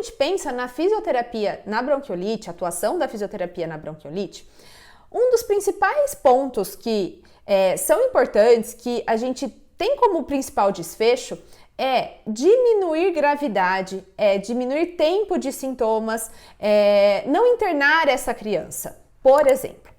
gente pensa na fisioterapia na bronquiolite, atuação da fisioterapia na bronquiolite, um dos principais pontos que são importantes, que a gente tem como principal desfecho, é diminuir gravidade, diminuir tempo de sintomas, não internar essa criança, por exemplo.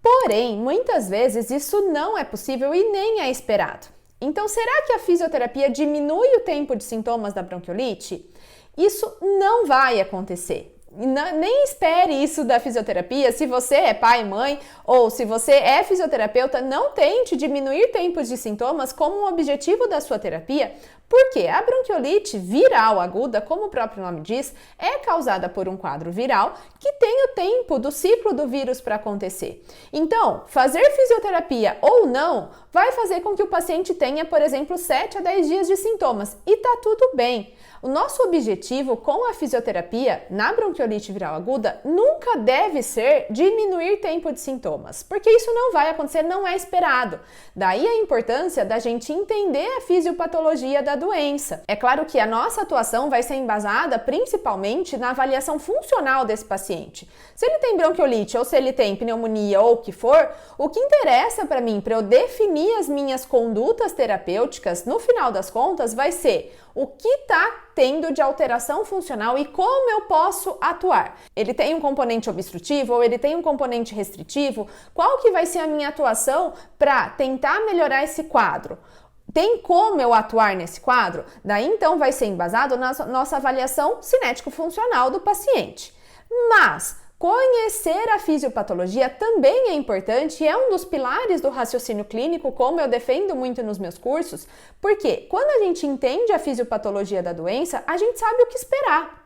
Porém, muitas vezes isso não é possível e nem é esperado. Então, será que a fisioterapia diminui o tempo de sintomas da bronquiolite? Isso não vai acontecer. Nem espere isso da fisioterapia. Se você é pai, mãe ou se você é fisioterapeuta, não tente diminuir tempos de sintomas como um objetivo da sua terapia, porque a bronquiolite viral aguda, como o próprio nome diz, é causada por um quadro viral que tem o tempo do ciclo do vírus para acontecer. Então, fazer fisioterapia ou não vai fazer com que o paciente tenha, por exemplo, 7 a 10 dias de sintomas e tá tudo bem. O nosso objetivo com a fisioterapia na bronquiolite viral aguda nunca deve ser diminuir tempo de sintomas, porque isso não vai acontecer, não é esperado. Daí a importância da gente entender a fisiopatologia da doença. É claro que a nossa atuação vai ser embasada principalmente na avaliação funcional desse paciente. Se ele tem bronquiolite ou se ele tem pneumonia ou o que for, o que interessa para mim, para eu definir as minhas condutas terapêuticas, no final das contas, vai ser o que está tendo de alteração funcional e como eu posso atuar. Ele tem um componente obstrutivo ou ele tem um componente restritivo? Qual que vai ser a minha atuação para tentar melhorar esse quadro? Tem como eu atuar nesse quadro? Daí então vai ser embasado na nossa avaliação cinético-funcional do paciente. Mas conhecer a fisiopatologia também é importante e é um dos pilares do raciocínio clínico, como eu defendo muito nos meus cursos, porque quando a gente entende a fisiopatologia da doença, a gente sabe o que esperar.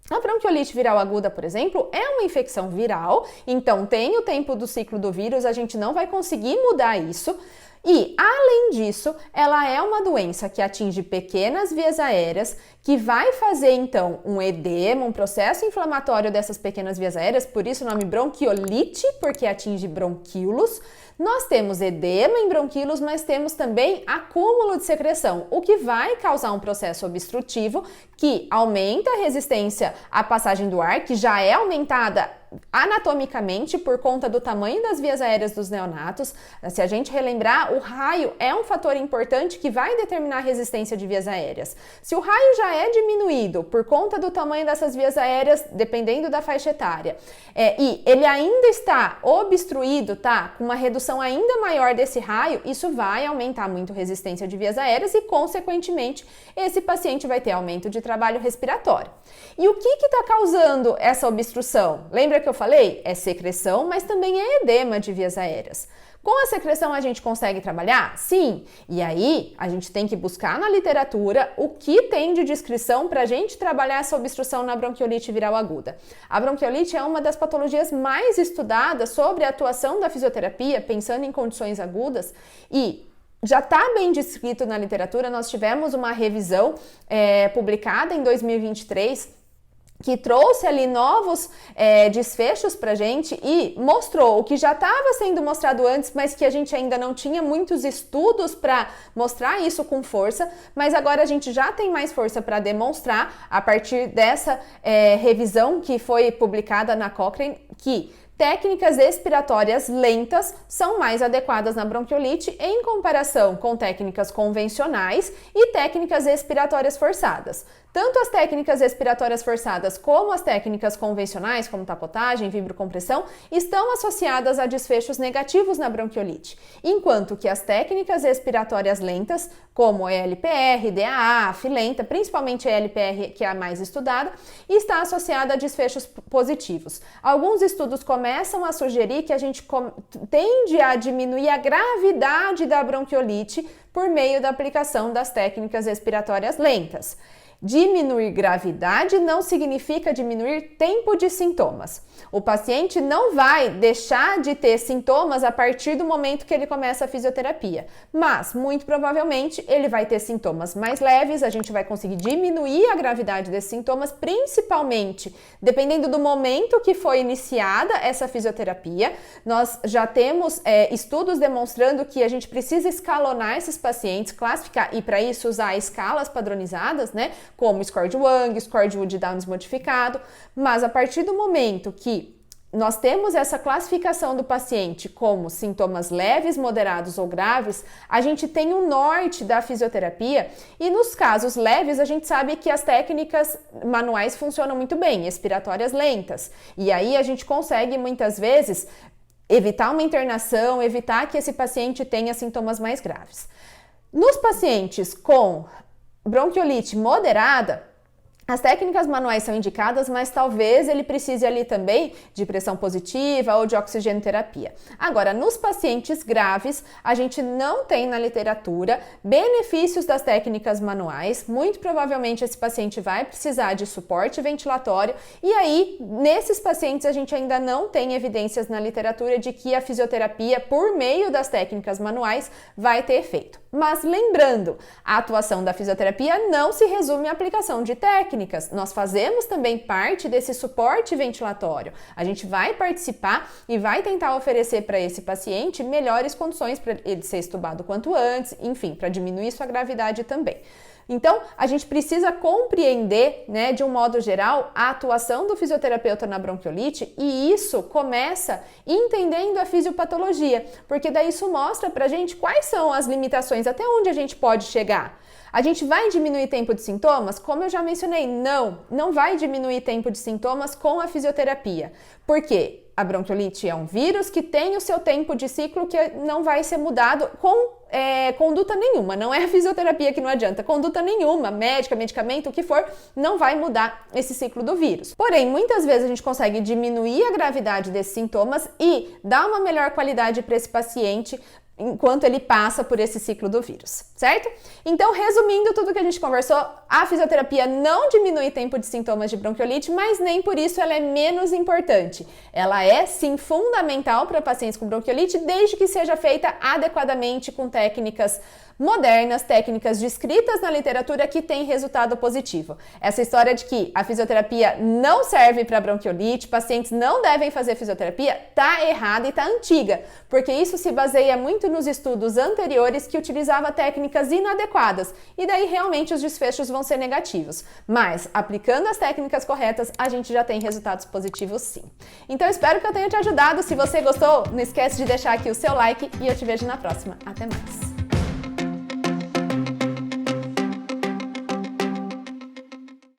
A bronquiolite viral aguda, por exemplo, é uma infecção viral, então tem o tempo do ciclo do vírus, a gente não vai conseguir mudar isso. E, além disso, ela é uma doença que atinge pequenas vias aéreas, que vai fazer, então, um edema, um processo inflamatório dessas pequenas vias aéreas, por isso o nome bronquiolite, porque atinge bronquíolos. Nós temos edema em bronquíolos, mas temos também acúmulo de secreção, o que vai causar um processo obstrutivo que aumenta a resistência à passagem do ar, que já é aumentada anatomicamente por conta do tamanho das vias aéreas dos neonatos. Se a gente relembrar, o raio é um fator importante que vai determinar a resistência de vias aéreas. Se o raio já é diminuído por conta do tamanho dessas vias aéreas, dependendo da faixa etária, e ele ainda está obstruído, tá? Com uma redução ainda maior desse raio, isso vai aumentar muito a resistência de vias aéreas e, consequentemente, esse paciente vai ter aumento de trabalho respiratório. E o que está causando essa obstrução? Lembra que eu falei? É secreção, mas também é edema de vias aéreas. Com a secreção a gente consegue trabalhar? Sim! E aí a gente tem que buscar na literatura o que tem de descrição para a gente trabalhar essa obstrução na bronquiolite viral aguda. A bronquiolite é uma das patologias mais estudadas sobre a atuação da fisioterapia, pensando em condições agudas, e já está bem descrito na literatura. Nós tivemos uma revisão publicada em 2023 que trouxe ali novos desfechos pra gente e mostrou o que já estava sendo mostrado antes, mas que a gente ainda não tinha muitos estudos para mostrar isso com força, mas agora a gente já tem mais força para demonstrar, a partir dessa revisão que foi publicada na Cochrane, que técnicas expiratórias lentas são mais adequadas na bronquiolite em comparação com técnicas convencionais e técnicas expiratórias forçadas. Tanto as técnicas expiratórias forçadas como as técnicas convencionais, como tapotagem, vibrocompressão, estão associadas a desfechos negativos na bronquiolite, enquanto que as técnicas expiratórias lentas, como ELPR, DAA, FILENTA, principalmente a ELPR, que é a mais estudada, está associada a desfechos positivos. Alguns estudos começam a sugerir que a gente tende a diminuir a gravidade da bronquiolite por meio da aplicação das técnicas expiratórias lentas. Diminuir gravidade não significa diminuir tempo de sintomas. O paciente não vai deixar de ter sintomas a partir do momento que ele começa a fisioterapia, mas muito provavelmente ele vai ter sintomas mais leves, a gente vai conseguir diminuir a gravidade desses sintomas, principalmente dependendo do momento que foi iniciada essa fisioterapia. Nós já temos estudos demonstrando que a gente precisa escalonar esses pacientes, classificar e para isso usar escalas padronizadas, né? como score de Wang, score de Wood-Downs modificado, mas a partir do momento que nós temos essa classificação do paciente como sintomas leves, moderados ou graves, a gente tem um norte da fisioterapia e nos casos leves a gente sabe que as técnicas manuais funcionam muito bem, expiratórias lentas, e aí a gente consegue muitas vezes evitar uma internação, evitar que esse paciente tenha sintomas mais graves. Nos pacientes com bronquiolite moderada, as técnicas manuais são indicadas, mas talvez ele precise ali também de pressão positiva ou de oxigenoterapia. Agora, nos pacientes graves, a gente não tem na literatura benefícios das técnicas manuais. Muito provavelmente esse paciente vai precisar de suporte ventilatório e aí, nesses pacientes, a gente ainda não tem evidências na literatura de que a fisioterapia, por meio das técnicas manuais, vai ter efeito. Mas lembrando, a atuação da fisioterapia não se resume à aplicação de técnicas. Nós fazemos também parte desse suporte ventilatório. A gente vai participar e vai tentar oferecer para esse paciente melhores condições para ele ser estubado quanto antes, enfim, para diminuir sua gravidade também. Então, a gente precisa compreender, né, de um modo geral, a atuação do fisioterapeuta na bronquiolite e isso começa entendendo a fisiopatologia, porque daí isso mostra pra gente quais são as limitações, até onde a gente pode chegar. A gente vai diminuir tempo de sintomas? Como eu já mencionei, não vai diminuir tempo de sintomas com a fisioterapia. Por quê? A bronquiolite é um vírus que tem o seu tempo de ciclo que não vai ser mudado com conduta nenhuma, não é a fisioterapia que não adianta, conduta nenhuma, médica, medicamento, o que for, não vai mudar esse ciclo do vírus. Porém, muitas vezes a gente consegue diminuir a gravidade desses sintomas e dar uma melhor qualidade para esse paciente enquanto ele passa por esse ciclo do vírus, certo? Então, resumindo tudo que a gente conversou, a fisioterapia não diminui tempo de sintomas de bronquiolite, mas nem por isso ela é menos importante. Ela é, sim, fundamental para pacientes com bronquiolite, desde que seja feita adequadamente com técnicas modernas, técnicas descritas na literatura que têm resultado positivo. Essa história de que a fisioterapia não serve para bronquiolite, pacientes não devem fazer fisioterapia, tá errada e tá antiga, porque isso se baseia muito nos estudos anteriores que utilizava técnicas inadequadas, e daí realmente os desfechos vão ser negativos. Mas, aplicando as técnicas corretas, a gente já tem resultados positivos sim. Então, espero que eu tenha te ajudado. Se você gostou, não esquece de deixar aqui o seu like e eu te vejo na próxima. Até mais!